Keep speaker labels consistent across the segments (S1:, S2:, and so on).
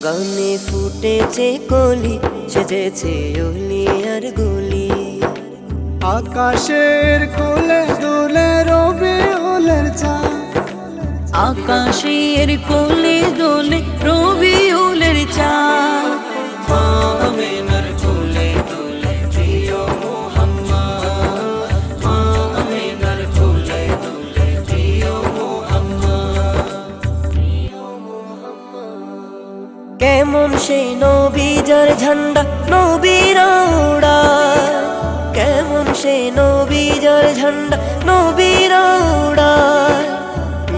S1: গানে ফুটেছে কলি, সেজেছে অলি আর গলি।
S2: আকাশের কোলে দোলে রবিউলের চাঁদ,
S3: আকাশের কোলে দোলে রবিউলের চাঁদ।
S1: আমিনার কোলে দোলে প্রিয় মুহাম্মদ, আমিনার কোলে দোলে প্রিয় মুহাম্মদ। কেমন সেই নবী যার ঝান্ডা নবীরা উড়ায়, কেমন সেই নবী যার ঝান্ডা নবীরা উড়ায়।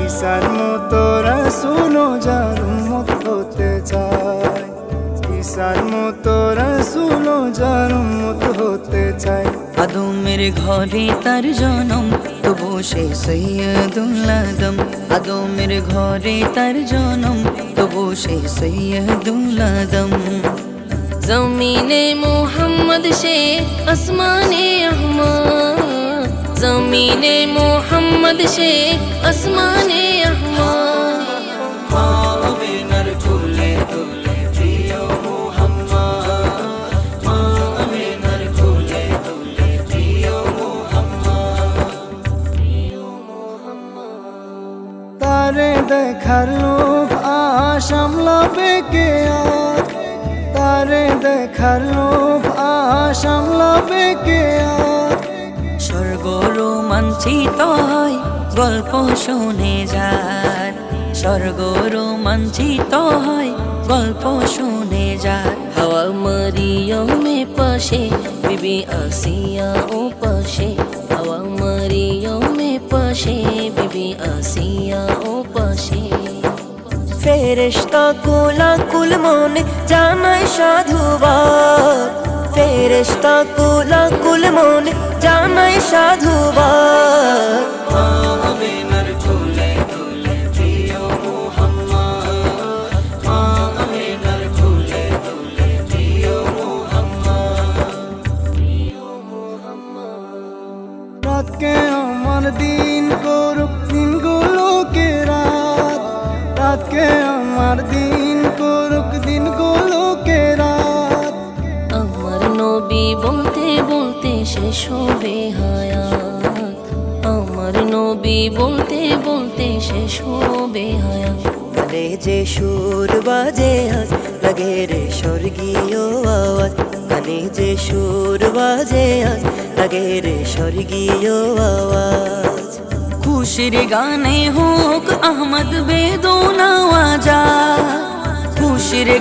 S2: ঈসার মতো রাসূল যার উম্মত হতে চায়, ঈসার মতো রাসূল যার উম্মত হতে চায়।
S3: আদমের ঘরে তার জনম, তবু সে সৈয়দুল আদম। আদমের ঘরে তার জনম, তবু সে সৈয়দুল আদম।
S4: জমিনে মোহাম্মদ সে আসমানে আহমদ, জমিনে মোহাম্মদ সে আসমানে আহমদ।
S1: আমিনার কোলে দোলে প্রিয় মুহাম্মদ, আমিনার কোলে দোলে প্রিয় মুহাম্মদ।
S2: তারে দেখার লোভ আসামলাবে কে আর, তারে দেখার লোভ আসামলাবে কে আর।
S3: স্বর্গ রোমাঞ্চিত হয় গল্প শুনে যার, স্বর্গ রোমাঞ্চিত হয় গল্প শুনে যার।
S4: হাওয়া মরিয়মে পাশে, বিবি আসিয়া ও পাশে। হাওয়া মরিয়মে পাশে, বিবি আসিয়া ও পাশে।
S1: ফেরেশতা কুলাকুল মনে জানায় সাধুবাদ, ফেরেশতা কুলাকুল মনে জানায় সাধুবাদ। আমিনার কোলে দোলে প্রিয় মুহাম্মদ, আমিনার কোলে দোলে প্রিয় মুহাম্মদ।
S2: রাতকে আমার দিন করুক দিনগুলোকে রাত, রাতকে আমার দিন করুক দিনগুলোকে রাত।
S4: আমার নবী বলতে বলতে শেষ হবে হায়াত, আমার নবী বলতে বলতে শেষ হবে হায়াত।
S1: কানে যে সুর বাজে আজ লাগে রে স্বর্গীয় আওয়াজ, কানে যে সুর বাজে আজ লাগে রে স্বর্গীয় আওয়াজ।
S3: খুশির গানে হোক আহমদ বেদনা আজাদ, খুশির